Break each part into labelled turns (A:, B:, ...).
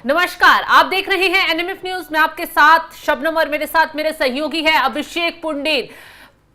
A: नमस्कार, आप देख रहे हैं एनएमएफ न्यूज में आपके साथ शबनम और मेरे साथ मेरे सहयोगी है अभिषेक पुंडेर।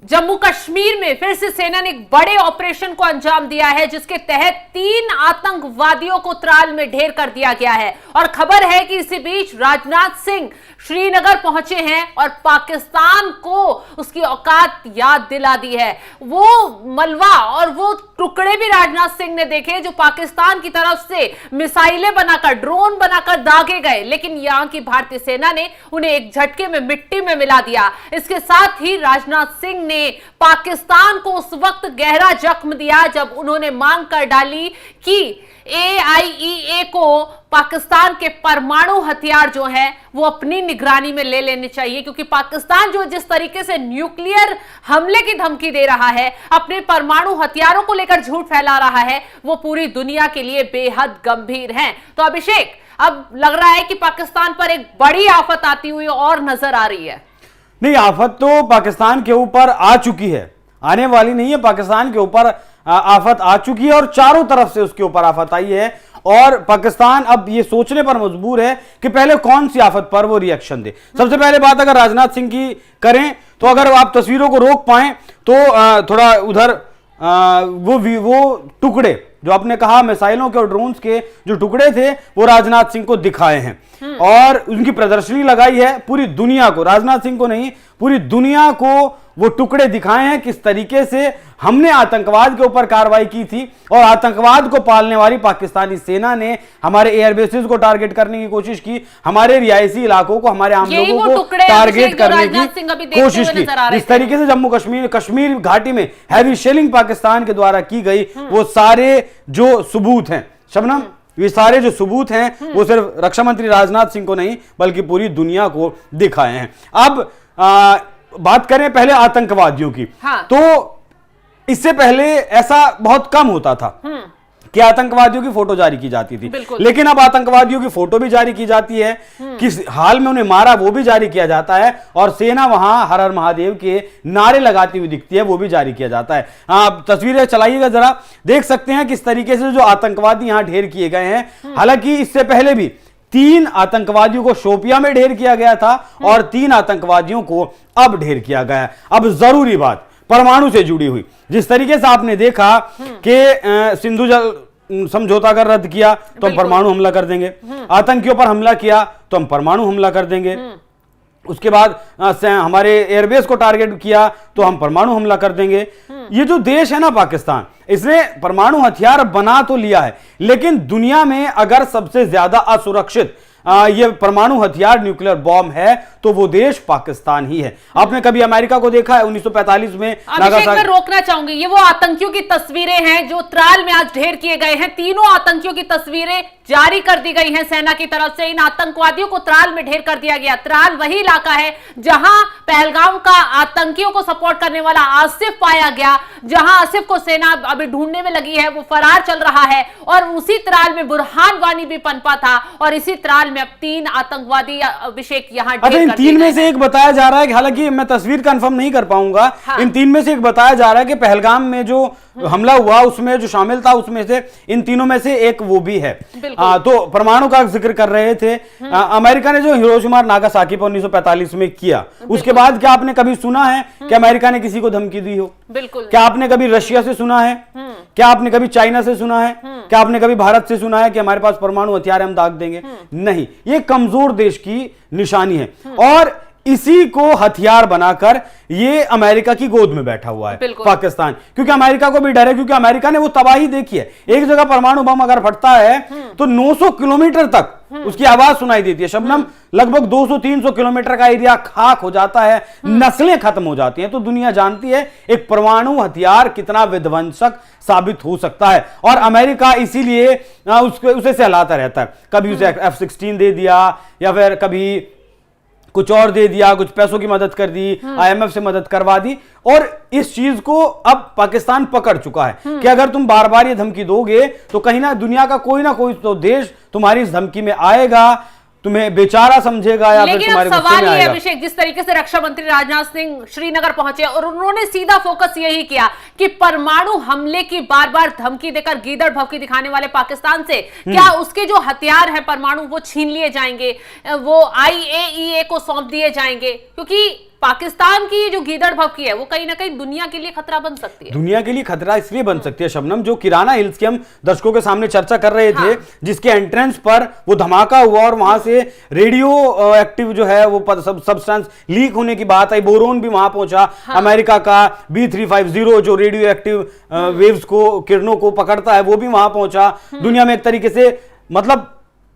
A: जम्मू कश्मीर में फिर से सेना ने एक बड़े ऑपरेशन को अंजाम दिया है जिसके तहत 3 आतंकवादियों को त्राल में ढेर कर दिया गया है। और खबर है कि इसी बीच राजनाथ सिंह श्रीनगर पहुंचे हैं और पाकिस्तान को उसकी औकात याद दिला दी है। वो मलबा और वो टुकड़े भी राजनाथ सिंह ने देखे जो पाकिस्तान की तरफ से मिसाइलें बनाकर, ड्रोन बनाकर दागे गए, लेकिन यहां की भारतीय सेना ने उन्हें एक झटके में मिट्टी में मिला दिया। इसके साथ ही राजनाथ सिंह ने पाकिस्तान को उस वक्त गहरा जख्म दिया जब उन्होंने मांग कर डाली कि AIEA को पाकिस्तान के परमाणु हथियार जो है वो अपनी निगरानी में ले लेने चाहिए, क्योंकि पाकिस्तान जो जिस तरीके से न्यूक्लियर हमले की धमकी दे रहा है, अपने परमाणु हथियारों को लेकर झूठ फैला रहा है, वो पूरी दुनिया के लिए बेहद गंभीर है। तो अभिषेक, अब लग रहा है कि पाकिस्तान पर एक बड़ी आफत आती हुई और नजर आ रही है।
B: नहीं, आफत तो पाकिस्तान के ऊपर आ चुकी है, आने वाली नहीं है। पाकिस्तान के ऊपर आफत आ चुकी है और चारों तरफ से उसके ऊपर आफत आई है। और पाकिस्तान अब ये सोचने पर मजबूर है कि पहले कौन सी आफत पर वो रिएक्शन दे। सबसे पहले बात अगर राजनाथ सिंह की करें तो अगर आप तस्वीरों को रोक पाएं तो थोड़ा उधर वो टुकड़े जो आपने कहा मिसाइलों के और ड्रोन्स के जो टुकड़े थे वो राजनाथ सिंह को दिखाए हैं और उनकी प्रदर्शनी लगाई है। पूरी दुनिया को, राजनाथ सिंह को नहीं, पूरी दुनिया को वो टुकड़े दिखाए हैं किस तरीके से हमने आतंकवाद के ऊपर कार्रवाई की थी और आतंकवाद को पालने वाली पाकिस्तानी सेना ने हमारे एयरबेसेस को टारगेट करने की कोशिश की, हमारे रिहायशी इलाकों को, हमारे आम लोगों को टारगेट करने की कोशिश की। इस तरीके से जम्मू कश्मीर घाटी में हैवी शेलिंग पाकिस्तान के द्वारा की गई, वो सारे जो सबूत हैं शबनम, ये सारे जो सबूत हैं वो सिर्फ रक्षा मंत्री राजनाथ सिंह को नहीं बल्कि पूरी दुनिया को दिखाए हैं। अब बात करें पहले आतंकवादियों की, हाँ। तो इससे पहले ऐसा बहुत कम होता था कि आतंकवादियों की फोटो जारी की जाती थी, लेकिन अब आतंकवादियों की फोटो भी जारी की जाती है, किस हाल में उन्हें मारा वो भी जारी किया जाता है और सेना वहां हर हर महादेव के नारे लगाती हुई दिखती है, वो भी जारी किया जाता है। आप तस्वीरें चलाइएगा जरा, देख सकते हैं किस तरीके से जो आतंकवादी यहां ढेर किए गए हैं। हालांकि इससे पहले भी 3 आतंकवादियों को शोपिया में ढेर किया गया था और 3 आतंकवादियों को अब ढेर किया गया है। अब जरूरी बात परमाणु से जुड़ी हुई, जिस तरीके से आपने देखा कि सिंधु जल समझौता अगर रद्द किया तो हम परमाणु हमला कर देंगे, आतंकियों पर हमला किया तो हम परमाणु हमला कर देंगे, उसके बाद हमारे एयरबेस को टारगेट किया तो हम परमाणु हमला कर देंगे। ये जो देश है ना पाकिस्तान, इसने परमाणु हथियार बना तो लिया है, लेकिन दुनिया में अगर सबसे ज्यादा असुरक्षित ये परमाणु हथियार न्यूक्लियर बॉम्ब है तो वो देश पाकिस्तान ही है। आपने कभी अमेरिका को देखा है 1945 में?
A: अभिषेक, मैं रोकना चाहूंगी, ये वो आतंकियों की तस्वीरें हैं जो त्राल में आज ढेर किए गए हैं। तीनों आतंकियों की तस्वीरें जारी कर दी गई हैं सेना की तरफ से। इन आतंकवादियों को त्राल में ढेर कर दिया गया। त्राल वही इलाका है जहां पहलगाम का आतंकियों को सपोर्ट करने वाला आसिफ पाया गया, जहां आसिफ को सेना अभी ढूंढने में लगी है, वो फरार चल रहा है। और उसी त्राल में बुरहान वानी भी पनपा था और इसी त्राल में अब 3 आतंकवादी अभिषेक यहाँ ढेर
B: इन 3 में से एक बताया जा रहा है कि हालांकि मैं तस्वीर कंफर्म नहीं कर पाऊंगा, हाँ। इन 3 में से एक बताया जा रहा है कि पहलगाम में जो हमला हुआ उसमें जो शामिल था उसमें से इन तीनों में से एक वो भी है। तो परमाणु का जिक्र कर रहे थे। अमेरिका ने जो हिरोशिमा और नागासाकी पर 1945 में किया, उसके बाद क्या आपने कभी सुना है कि अमेरिका ने किसी को धमकी दी हो?
A: बिल्कुल।
B: क्या आपने कभी रशिया से सुना है? क्या आपने कभी चाइना से सुना है? क्या आपने कभी भारत से सुना है कि हमारे पास परमाणु हथियार हम दाग देंगे? नहीं, ये कमजोर देश की निशानी है और इसी को हथियार बनाकर ये अमेरिका की गोद में बैठा हुआ है पाकिस्तान, क्योंकि अमेरिका को भी डर है, क्योंकि अमेरिका ने वो तबाही देखी है। एक जगह परमाणु बम अगर फटता है तो 900 किलोमीटर तक उसकी आवाज सुनाई देती है शबनम। लगभग 200-300 किलोमीटर का एरिया खाक हो जाता है, नस्लें खत्म हो जाती हैं। तो दुनिया जानती है एक परमाणु हथियार कितना विध्वंसक साबित हो सकता है और अमेरिका इसीलिए उसे सहलाता रहता है। कभी उसे F-16 दे दिया या फिर कभी कुछ और दे दिया, कुछ पैसों की मदद कर दी, IMF से मदद करवा दी। और इस चीज को अब पाकिस्तान पकड़ चुका है कि अगर तुम बार बार ये धमकी दोगे तो कहीं ना दुनिया का कोई ना कोई तो देश तुम्हारी इस धमकी में आएगा, तुम्हें बेचारा समझेगा या फिर
A: लेकिन
B: तुम्हारे
A: अब
B: गुस्से
A: सवाल
B: में
A: ये
B: आएगा।
A: अभिषेक, जिस तरीके से रक्षा मंत्री राजनाथ सिंह श्रीनगर पहुंचे और उन्होंने सीधा फोकस यही किया कि परमाणु हमले की बार बार धमकी देकर गीदड़ भभकी दिखाने वाले पाकिस्तान से क्या उसके जो हथियार है परमाणु वो छीन लिए जाएंगे, वो IAEA को सौंप दिए जाएंगे, क्योंकि पाकिस्तान की जो गीदड़ भभकी है वो कहीं ना कहीं दुनिया के लिए खतरा बन सकती है।
B: दुनिया के लिए खतरा इसलिए बन सकती है शबनम, जो किराना हिल्स की हम दर्शकों के सामने चर्चा कर रहे थे, जिसके एंट्रेंस पर वो धमाका हुआ और वहां से रेडियो एक्टिव जो है वो सब्सटेंस लीक होने की बात आई, बोरोन भी वहां पहुंचा। अमेरिका का B350 जो रेडियो एक्टिव वेव्स को, किरणों को पकड़ता है, वो भी वहां पहुंचा। दुनिया में एक तरीके से मतलब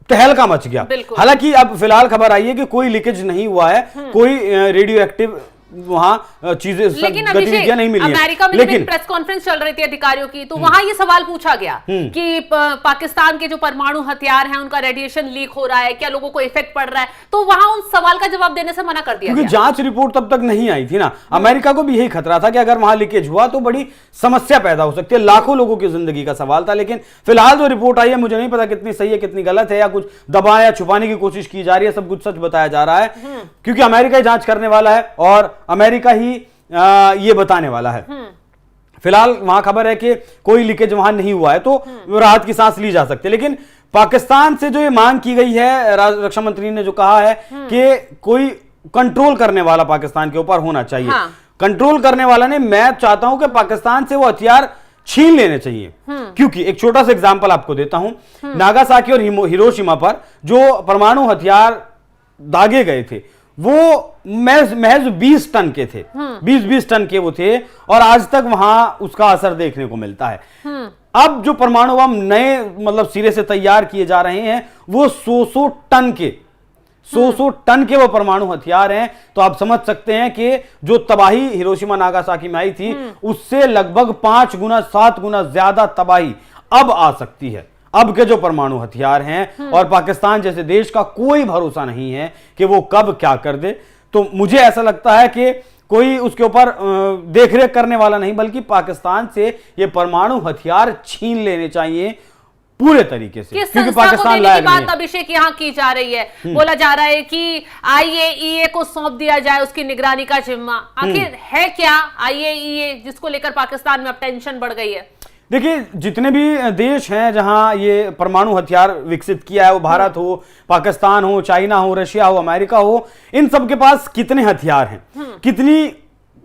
B: तहलका मच गया। हालांकि अब फिलहाल खबर आई है कि कोई लीकेज नहीं हुआ है, कोई रेडियो एक्टिव वहां चीजें, गतिविधियां नहीं मिली।
A: अमेरिका में लेकिन प्रेस कॉन्फ्रेंस चल रही थी अधिकारियों की, तो वहां ये सवाल पूछा गया कि पाकिस्तान के जो परमाणु हथियार हैं उनका रेडिएशन लीक हो रहा है, क्या लोगों को इफेक्ट पड़ रहा है, तो वहां उन सवाल का जवाब देने से मना कर दिया
B: क्योंकि जांच रिपोर्ट तब तक नहीं आई थी ना। अमेरिका को भी यही खतरा था कि अगर वहां लीकेज हुआ तो बड़ी समस्या पैदा हो सकती है, लाखों लोगों की जिंदगी का सवाल था। लेकिन फिलहाल जो रिपोर्ट आई है, मुझे नहीं पता कितनी सही है कितनी गलत है, या कुछ दबाया या छुपाने की कोशिश की जा रही है, सब कुछ सच बताया जा रहा है, क्योंकि अमेरिका ही जांच करने वाला है और अमेरिका ही ये बताने वाला है। फिलहाल वहां खबर है कि कोई लीकेज वहां नहीं हुआ है, तो राहत की सांस ली जा सकती है। लेकिन पाकिस्तान से जो ये मांग की गई है, रक्षा मंत्री ने जो कहा है कि कोई कंट्रोल करने वाला पाकिस्तान के ऊपर होना चाहिए। कंट्रोल करने वाला ने, मैं चाहता हूं कि पाकिस्तान से वो हथियार छीन लेने चाहिए। क्योंकि एक छोटा सा एग्जांपल आपको देता हूं, नागासाकी और हिरोशिमा पर जो परमाणु हथियार दागे गए थे वो महज 20 टन के थे, 20 टन के वो थे, और आज तक वहां उसका असर देखने को मिलता है। अब जो परमाणु बम नए मतलब सिरे से तैयार किए जा रहे हैं वो 100 टन के वो परमाणु हथियार हैं। तो आप समझ सकते हैं कि जो तबाही हिरोशिमा नागासाकी में आई थी उससे लगभग 5 गुना 7 गुना ज्यादा तबाही अब आ सकती है। अब के जो परमाणु हथियार हैं, और पाकिस्तान जैसे देश का कोई भरोसा नहीं है कि वो कब क्या कर दे। तो मुझे ऐसा लगता है कि कोई उसके ऊपर देखरेख करने वाला नहीं, बल्कि पाकिस्तान से ये परमाणु हथियार छीन लेने चाहिए पूरे तरीके से, क्योंकि पाकिस्तान लायक नहीं है।
A: बात अभिषेक यहाँ की जा रही है, बोला जा रहा है कि IAEA को सौंप दिया जाए उसकी निगरानी का जिम्मा। आखिर है क्या IAEA जिसको लेकर पाकिस्तान में अब टेंशन बढ़ गई है?
B: देखिए, जितने भी देश हैं जहां ये परमाणु हथियार विकसित किया है, वो भारत हो, पाकिस्तान हो, चाइना हो, रशिया हो, अमेरिका हो, इन सब के पास कितने हथियार हैं, कितनी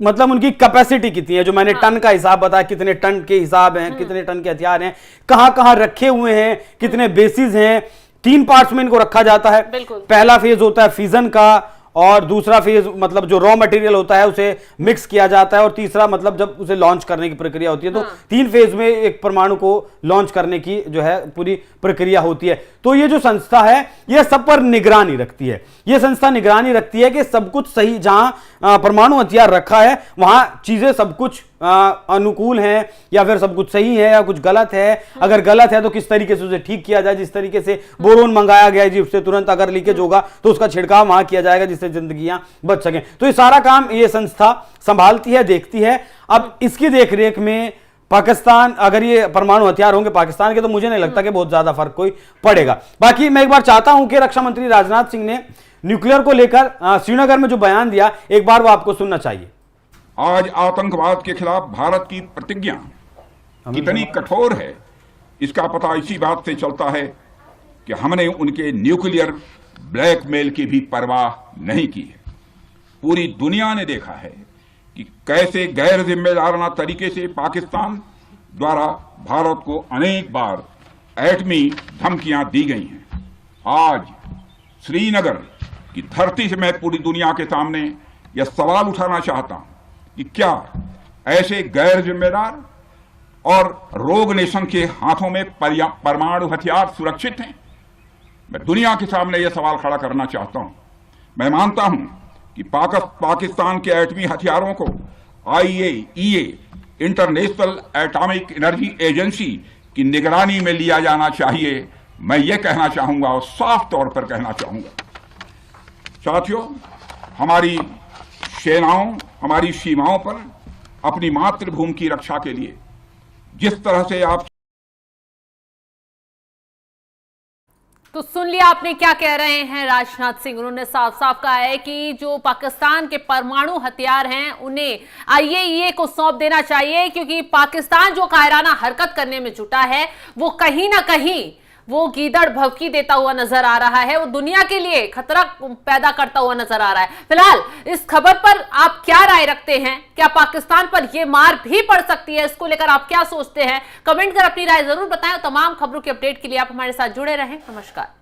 B: मतलब उनकी कैपेसिटी कितनी है, जो मैंने टन का हिसाब बताया, कितने टन के हिसाब हैं, कितने टन के हथियार हैं, कहां कहां रखे हुए हैं, कितने बेसिस हैं। 3 पार्ट्स में इनको रखा जाता है। पहला फेज होता है फिजन का, और दूसरा फेज मतलब जो रॉ मटेरियल होता है उसे मिक्स किया जाता है, और तीसरा मतलब जब उसे लॉन्च करने की प्रक्रिया होती है। तो 3 फेज में एक परमाणु को लॉन्च करने की जो है पूरी प्रक्रिया होती है। तो ये जो संस्था है ये सब पर निगरानी रखती है। ये संस्था निगरानी रखती है कि सब कुछ सही, जहां परमाणु हथियार रखा है वहां चीजें सब कुछ अनुकूल हैं, या फिर सब कुछ सही है या कुछ गलत है। अगर गलत है तो किस तरीके से उसे ठीक किया जाए। जिस तरीके से बोरोन मंगाया गया है जी, उससे तुरंत अगर लीकेज होगा तो उसका छिड़काव वहां किया जाएगा जिससे जिंदगियां बच सकें। तो ये सारा काम ये संस्था संभालती है, देखती है। अब इसकी देखरेख में पाकिस्तान, अगर ये परमाणु हथियार होंगे पाकिस्तान के, तो मुझे नहीं लगता कि बहुत ज्यादा फर्क कोई पड़ेगा। बाकी मैं एक बार चाहता हूं कि रक्षा मंत्री राजनाथ सिंह ने न्यूक्लियर को लेकर श्रीनगर में जो बयान दिया, एक बार वो आपको सुनना चाहिए।
C: आज आतंकवाद के खिलाफ भारत की प्रतिज्ञा कितनी कठोर है इसका पता इसी बात से चलता है कि हमने उनके न्यूक्लियर ब्लैकमेल की भी परवाह नहीं की है। पूरी दुनिया ने देखा है कि कैसे गैर जिम्मेदाराना तरीके से पाकिस्तान द्वारा भारत को अनेक बार एटमी धमकियां दी गई हैं। आज श्रीनगर की धरती से मैं पूरी दुनिया के सामने यह सवाल उठाना चाहता हूं कि क्या ऐसे गैर जिम्मेदार और रोग नेशन के हाथों में परमाणु हथियार सुरक्षित हैं? मैं दुनिया के सामने यह सवाल खड़ा करना चाहता हूं। मैं मानता हूं कि पाकिस्तान के एटमी हथियारों को IAEA international atomic energy agency की निगरानी में लिया जाना चाहिए। मैं ये कहना चाहूंगा और साफ तौर पर कहना चाहूंगा, साथियों, हमारी सेनाओं हमारी सीमाओं पर अपनी मातृभूमि की रक्षा के लिए जिस तरह से आप
A: तो सुन लिया आपने क्या कह रहे हैं राजनाथ सिंह। उन्होंने साफ साफ कहा है कि जो पाकिस्तान के परमाणु हथियार हैं उन्हें आईएईए को सौंप देना चाहिए, क्योंकि पाकिस्तान जो कायराना हरकत करने में जुटा है वो कहीं ना कहीं वो गीदड़ भभकी देता हुआ नजर आ रहा है, वो दुनिया के लिए खतरा पैदा करता हुआ नजर आ रहा है। फिलहाल इस खबर पर आप क्या राय रखते हैं? क्या पाकिस्तान पर यह मार भी पड़ सकती है? इसको लेकर आप क्या सोचते हैं? कमेंट कर अपनी राय जरूर बताएं। तमाम खबरों के अपडेट के लिए आप हमारे साथ जुड़े रहें। नमस्कार।